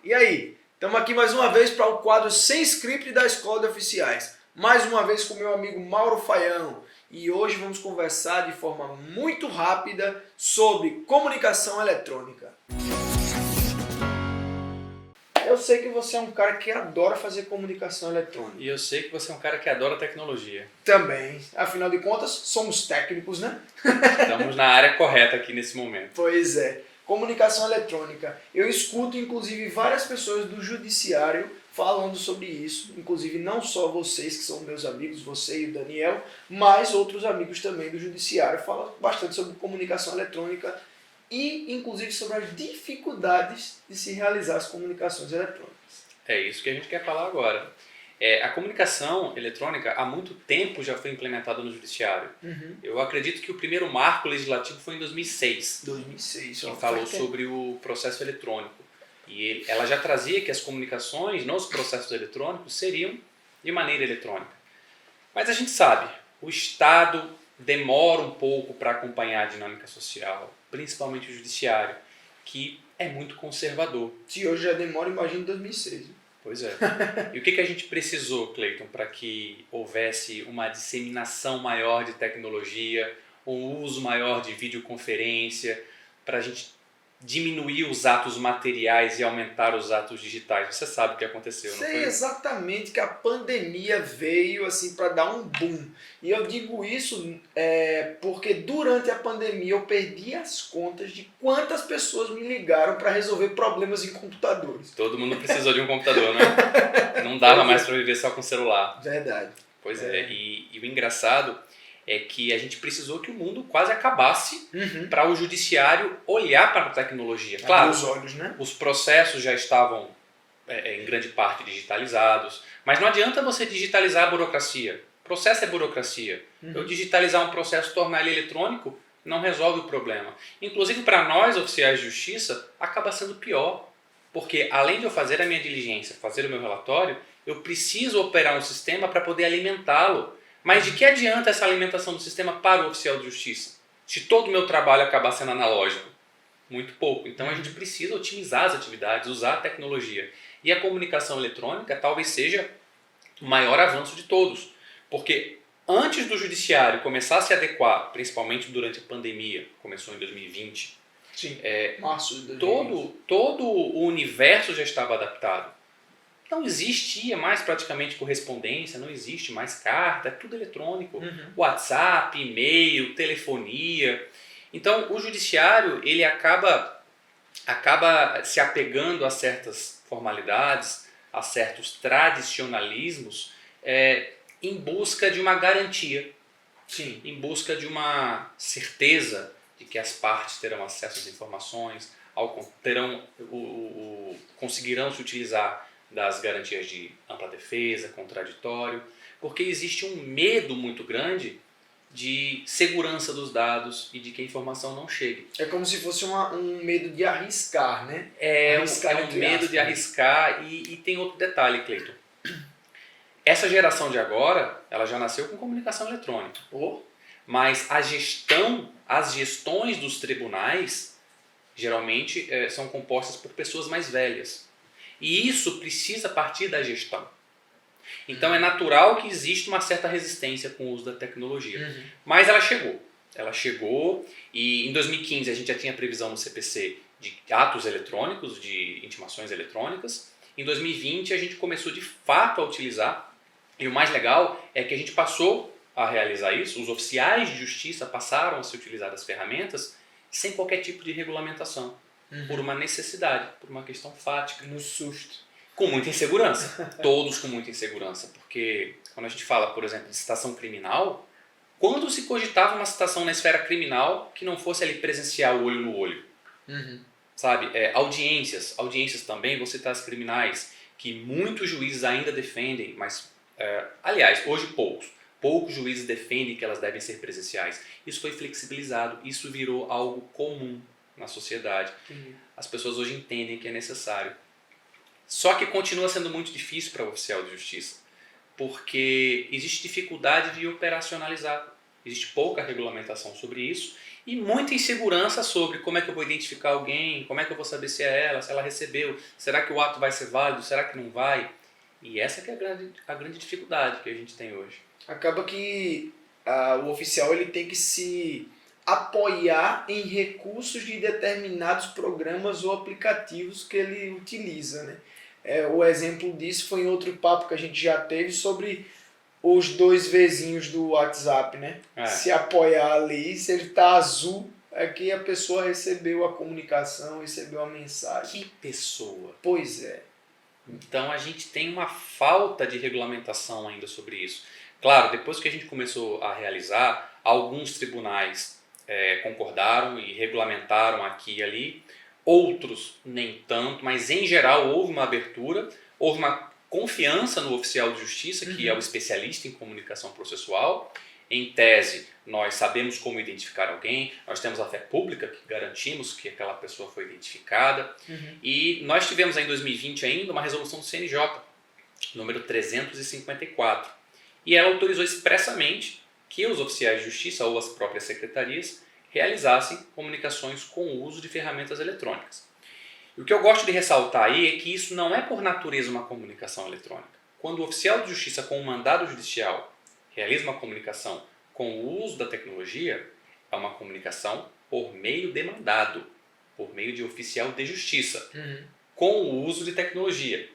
E aí? Estamos aqui mais uma vez para o quadro Sem Script da Escola de Oficiais. Mais uma vez com meu amigo Mauro Faião. E hoje vamos conversar de forma muito rápida sobre comunicação eletrônica. Eu sei que você é um cara que adora fazer comunicação eletrônica. E eu sei que você é um cara que adora tecnologia. Também. Afinal de contas, somos técnicos, né? Estamos na área correta aqui nesse momento. Pois é. Comunicação eletrônica. Eu escuto, inclusive, várias pessoas do judiciário falando sobre isso. Inclusive, não só vocês, que são meus amigos, você e o Daniel, mas outros amigos também do judiciário falam bastante sobre comunicação eletrônica e, inclusive, sobre as dificuldades de se realizar as comunicações eletrônicas. É isso que a gente quer falar agora. A comunicação eletrônica há muito tempo já foi implementada no judiciário. Eu acredito que o primeiro marco legislativo foi em 2006. 2006. Que falou sobre o processo eletrônico. E ela já trazia que as comunicações nos processos eletrônicos seriam de maneira eletrônica. Mas a gente sabe, o Estado demora um pouco para acompanhar a dinâmica social, principalmente o judiciário, que é muito conservador. Se hoje já demora, imagina 2006. Pois é. E o que a gente precisou, Cleiton, para que houvesse uma disseminação maior de tecnologia, um uso maior de videoconferência, para a gente diminuir os atos materiais e aumentar os atos digitais? Você sabe o que aconteceu, não foi? Sei exatamente que a pandemia veio assim para dar um boom. E eu digo isso porque durante a pandemia eu perdi as contas de quantas pessoas me ligaram para resolver problemas em computadores. Todo mundo precisou de um computador, né? Não dava mais para viver só com celular. Verdade. Pois é. E o engraçado é que a gente precisou que o mundo quase acabasse para o judiciário olhar para a tecnologia. Claro, os olhos, né? Os processos já estavam em grande parte digitalizados, mas não adianta você digitalizar a burocracia. Processo é burocracia. Eu digitalizar um processo, tornar ele eletrônico, não resolve o problema. Inclusive, para nós, oficiais de justiça, acaba sendo pior. Porque além de eu fazer a minha diligência, fazer o meu relatório, eu preciso operar um sistema para poder alimentá-lo. Mas de que adianta essa alimentação do sistema para o oficial de justiça? Se todo o meu trabalho acabar sendo analógico? Muito pouco. Então a gente precisa otimizar as atividades, usar a tecnologia. E a comunicação eletrônica talvez seja o maior avanço de todos. Porque antes do judiciário começar a se adequar, principalmente durante a pandemia, começou em 2020, Sim, março de 2020. todo o universo já estava adaptado. Não existia mais praticamente correspondência, não existe mais carta, é tudo eletrônico. WhatsApp, e-mail, telefonia. Então o judiciário ele acaba se apegando a certas formalidades, a certos tradicionalismos, em busca de uma garantia. Sim. Em busca de uma certeza de que as partes terão acesso às informações, conseguirão se utilizar das garantias de ampla defesa, contraditório, porque existe um medo muito grande de segurança dos dados e de que a informação não chegue. É como se fosse um medo de arriscar, né? É um medo de arriscar e tem outro detalhe, Cleiton. Essa geração de agora, ela já nasceu com comunicação eletrônica. Mas as gestões dos tribunais, geralmente, são compostas por pessoas mais velhas. E isso precisa partir da gestão. Então é natural que exista uma certa resistência com o uso da tecnologia. Mas ela chegou. Ela chegou e em 2015 a gente já tinha previsão no CPC de atos eletrônicos, de intimações eletrônicas. Em 2020 a gente começou de fato a utilizar. E o mais legal é que a gente passou a realizar isso. Os oficiais de justiça passaram a se utilizar das ferramentas sem qualquer tipo de regulamentação. Por uma necessidade, por uma questão fática. No susto. Com muita insegurança. Todos com muita insegurança. Porque quando a gente fala, por exemplo, de citação criminal, quando se cogitava uma citação na esfera criminal que não fosse ali presencial, olho no olho? Sabe? Audiências também, vou citar as criminais, que muitos juízes ainda defendem, mas, aliás, hoje poucos juízes defendem que elas devem ser presenciais. Isso foi flexibilizado, isso virou algo comum na sociedade. As pessoas hoje entendem que é necessário. Só que continua sendo muito difícil para o oficial de justiça, porque existe dificuldade de operacionalizar. Existe pouca regulamentação sobre isso e muita insegurança sobre como é que eu vou identificar alguém, como é que eu vou saber se é ela, se ela recebeu, será que o ato vai ser válido, será que não vai? E essa que é a grande dificuldade que a gente tem hoje. Acaba que o oficial ele tem que se apoiar em recursos de determinados programas ou aplicativos que ele utiliza, né? O exemplo disso foi em outro papo que a gente já teve sobre os dois vizinhos do WhatsApp, né? Se apoiar ali, se ele tá azul, é que a pessoa recebeu a comunicação, recebeu a mensagem. Que pessoa! Pois é. Então a gente tem uma falta de regulamentação ainda sobre isso. Claro, depois que a gente começou a realizar, alguns tribunais concordaram e regulamentaram aqui e ali, outros nem tanto, mas em geral houve uma abertura, houve uma confiança no oficial de justiça, que é o especialista em comunicação processual. Em tese, nós sabemos como identificar alguém, nós temos a fé pública que garantimos que aquela pessoa foi identificada. E nós tivemos em 2020 ainda uma resolução do CNJ, número 354. E ela autorizou expressamente que os oficiais de justiça ou as próprias secretarias realizassem comunicações com o uso de ferramentas eletrônicas. E o que eu gosto de ressaltar aí é que isso não é por natureza uma comunicação eletrônica. Quando o oficial de justiça com um mandado judicial realiza uma comunicação com o uso da tecnologia, é uma comunicação por meio de mandado, por meio de oficial de justiça, com o uso de tecnologia.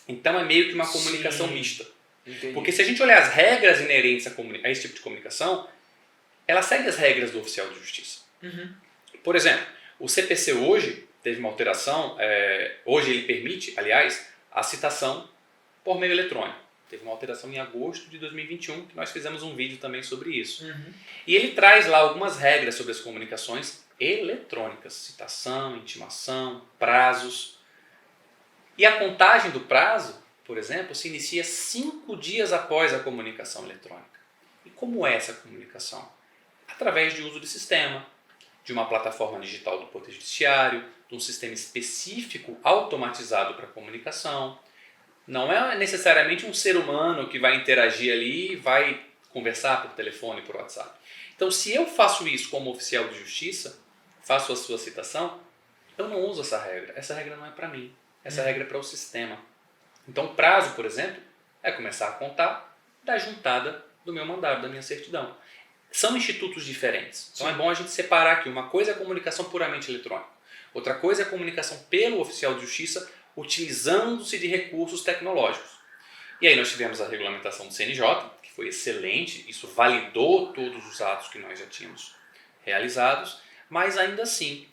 Então é meio que uma comunicação mista. Entendi. Porque se a gente olhar as regras inerentes a esse tipo de comunicação, ela segue as regras do oficial de justiça. Por exemplo, o CPC hoje teve uma alteração, hoje ele permite, aliás, a citação por meio eletrônico. Teve uma alteração em agosto de 2021, que nós fizemos um vídeo também sobre isso. E ele traz lá algumas regras sobre as comunicações eletrônicas, citação, intimação, prazos. E a contagem do prazo, por exemplo, se inicia 5 dias após a comunicação eletrônica. E como é essa comunicação? Através de uso de sistema, de uma plataforma digital do Poder Judiciário, de um sistema específico automatizado para comunicação. Não é necessariamente um ser humano que vai interagir ali e vai conversar por telefone, por WhatsApp. Então, se eu faço isso como oficial de justiça, faço a sua citação, eu não uso essa regra. Essa regra não é para mim. Essa regra é para o sistema. Então, o prazo, por exemplo, é começar a contar da juntada do meu mandado, da minha certidão. São institutos diferentes. Então, é bom a gente separar aqui. Uma coisa é a comunicação puramente eletrônica. Outra coisa é a comunicação pelo oficial de justiça utilizando-se de recursos tecnológicos. E aí nós tivemos a regulamentação do CNJ, que foi excelente, isso validou todos os atos que nós já tínhamos realizados, mas ainda assim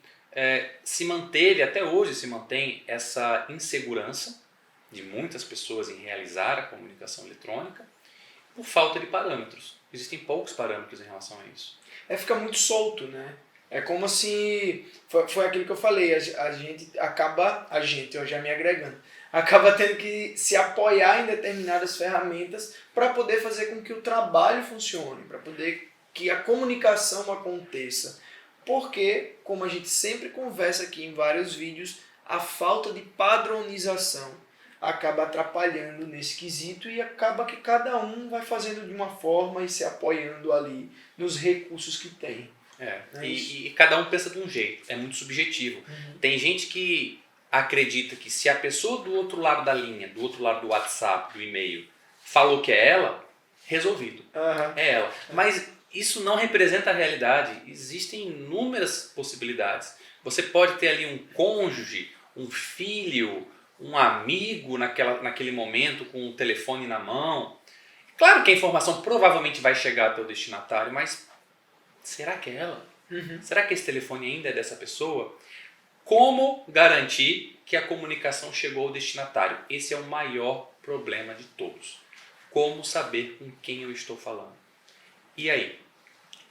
se manteve, até hoje se mantém essa insegurança de muitas pessoas em realizar a comunicação eletrônica por falta de parâmetros. Existem poucos parâmetros em relação a isso. Fica muito solto, né? É como se, foi aquilo que eu falei, a gente acaba, eu já me agregando, acaba tendo que se apoiar em determinadas ferramentas para poder fazer com que o trabalho funcione, para poder que a comunicação aconteça. Porque, como a gente sempre conversa aqui em vários vídeos, a falta de padronização acaba atrapalhando nesse quesito e acaba que cada um vai fazendo de uma forma e se apoiando ali nos recursos que tem. E cada um pensa de um jeito, é muito subjetivo. Tem gente que acredita que se a pessoa do outro lado da linha, do outro lado do WhatsApp, do e-mail, falou que é ela, resolvido. É ela. Mas isso não representa a realidade. Existem inúmeras possibilidades. Você pode ter ali um cônjuge, um filho, um amigo naquele momento com o telefone na mão. Claro que a informação provavelmente vai chegar até o destinatário, mas será que é ela? Será que esse telefone ainda é dessa pessoa? Como garantir que a comunicação chegou ao destinatário? Esse é o maior problema de todos. Como saber com quem eu estou falando? E aí?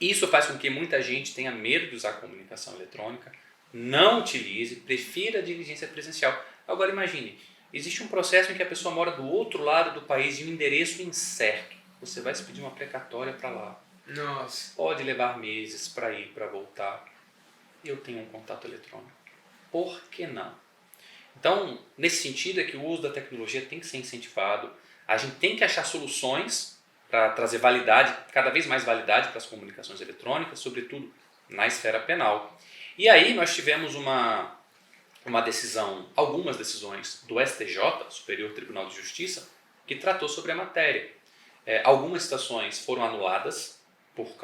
Isso faz com que muita gente tenha medo de usar a comunicação eletrônica, não utilize, prefira a diligência presencial. Agora imagine, existe um processo em que a pessoa mora do outro lado do país e um endereço incerto. Você vai se pedir uma precatória para lá. Nossa. Pode levar meses para ir, para voltar. E eu tenho um contato eletrônico. Por que não? Então, nesse sentido é que o uso da tecnologia tem que ser incentivado. A gente tem que achar soluções para trazer validade, cada vez mais validade para as comunicações eletrônicas, sobretudo na esfera penal. E aí nós tivemos algumas decisões do STJ, Superior Tribunal de Justiça, que tratou sobre a matéria. Algumas citações foram anuladas por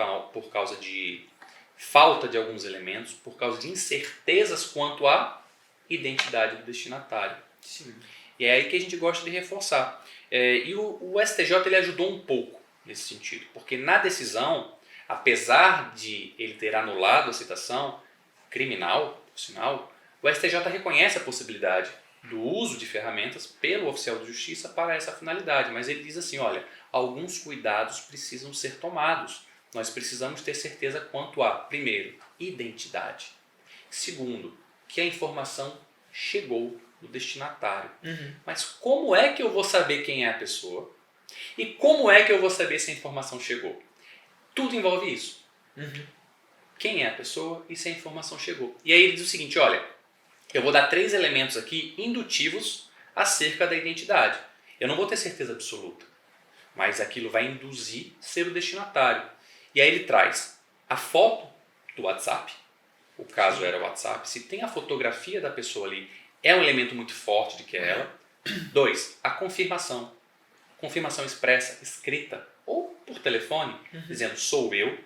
causa de falta de alguns elementos, por causa de incertezas quanto à identidade do destinatário. Sim. E é aí que a gente gosta de reforçar. E o STJ ele ajudou um pouco nesse sentido, porque na decisão, apesar de ele ter anulado a citação criminal, por sinal, o STJ reconhece a possibilidade do uso de ferramentas pelo oficial de justiça para essa finalidade, mas ele diz assim, olha, alguns cuidados precisam ser tomados. Nós precisamos ter certeza quanto a, primeiro, identidade. Segundo, que a informação chegou no destinatário. Mas como é que eu vou saber quem é a pessoa? E como é que eu vou saber se a informação chegou? Tudo envolve isso. Quem é a pessoa e se a informação chegou. E aí ele diz o seguinte, olha, eu vou dar 3 elementos aqui indutivos acerca da identidade. Eu não vou ter certeza absoluta, mas aquilo vai induzir ser o destinatário. E aí ele traz a foto do WhatsApp, o caso era o WhatsApp, se tem a fotografia da pessoa ali, é um elemento muito forte de que é ela. 2, a confirmação. Confirmação expressa, escrita ou por telefone, dizendo sou eu,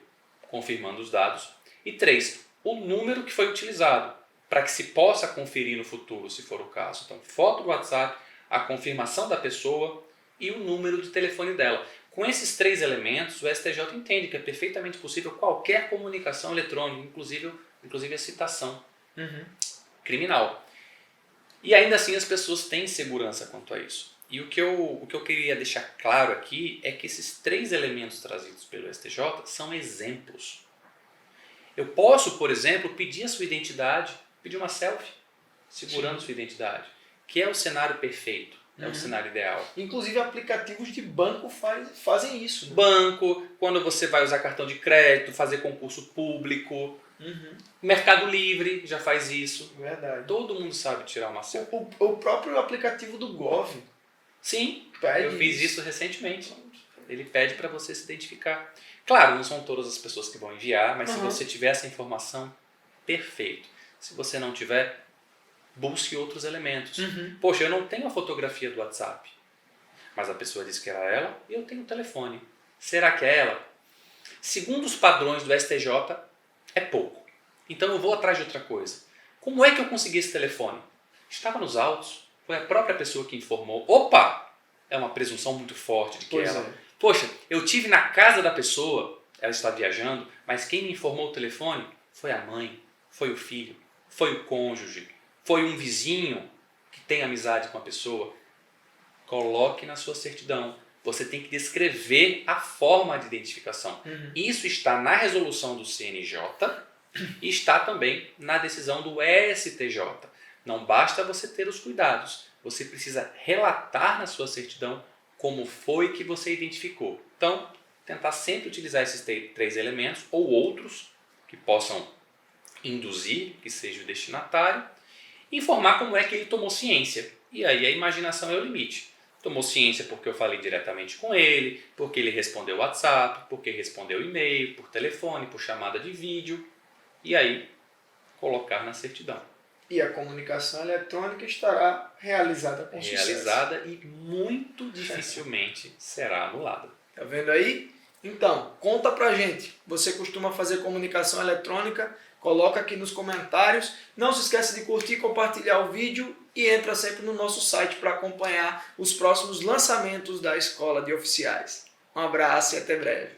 confirmando os dados. E 3, o número que foi utilizado, para que se possa conferir no futuro, se for o caso. Então, foto do WhatsApp, a confirmação da pessoa e o número de telefone dela. Com esses 3 elementos, o STJ entende que é perfeitamente possível qualquer comunicação eletrônica, inclusive a citação criminal. E ainda assim as pessoas têm segurança quanto a isso. E o que eu queria deixar claro aqui é que esses 3 elementos trazidos pelo STJ são exemplos. Eu posso, por exemplo, pedir a sua identidade, pedir uma selfie, segurando sua identidade, que é o cenário perfeito, é o cenário ideal. Inclusive aplicativos de banco fazem isso. Né? Banco, quando você vai usar cartão de crédito, fazer concurso público. Mercado Livre já faz isso. Verdade. Todo mundo sabe tirar uma selfie. O próprio aplicativo do Gov. Sim, eu fiz isso recentemente. Ele pede para você se identificar. Claro, não são todas as pessoas que vão enviar, mas se você tiver essa informação, perfeito. Se você não tiver, busque outros elementos. Poxa, eu não tenho a fotografia do WhatsApp, mas a pessoa disse que era ela e eu tenho o telefone. Será que é ela? Segundo os padrões do STJ, é pouco. Então eu vou atrás de outra coisa. Como é que eu consegui esse telefone? Estava nos autos, foi a própria pessoa que informou. Opa! É uma presunção muito forte de que ela... Poxa, eu tive na casa da pessoa, ela está viajando, mas quem me informou o telefone foi a mãe, foi o filho, foi o cônjuge, foi um vizinho que tem amizade com a pessoa. Coloque na sua certidão. Você tem que descrever a forma de identificação. Isso está na resolução do CNJ e está também na decisão do STJ. Não basta você ter os cuidados. Você precisa relatar na sua certidão como foi que você identificou. Então, tentar sempre utilizar esses 3 elementos ou outros que possam induzir que seja o destinatário, informar como é que ele tomou ciência. E aí a imaginação é o limite. Tomou ciência porque eu falei diretamente com ele, porque ele respondeu WhatsApp, porque respondeu e-mail, por telefone, por chamada de vídeo. E aí, colocar na certidão. E a comunicação eletrônica estará realizada com sucesso. Realizada e muito dificilmente será anulada. Tá vendo aí? Então, conta pra gente. Você costuma fazer comunicação eletrônica? Coloca aqui nos comentários. Não se esqueça de curtir, compartilhar o vídeo e entra sempre no nosso site para acompanhar os próximos lançamentos da Escola de Oficiais. Um abraço e até breve.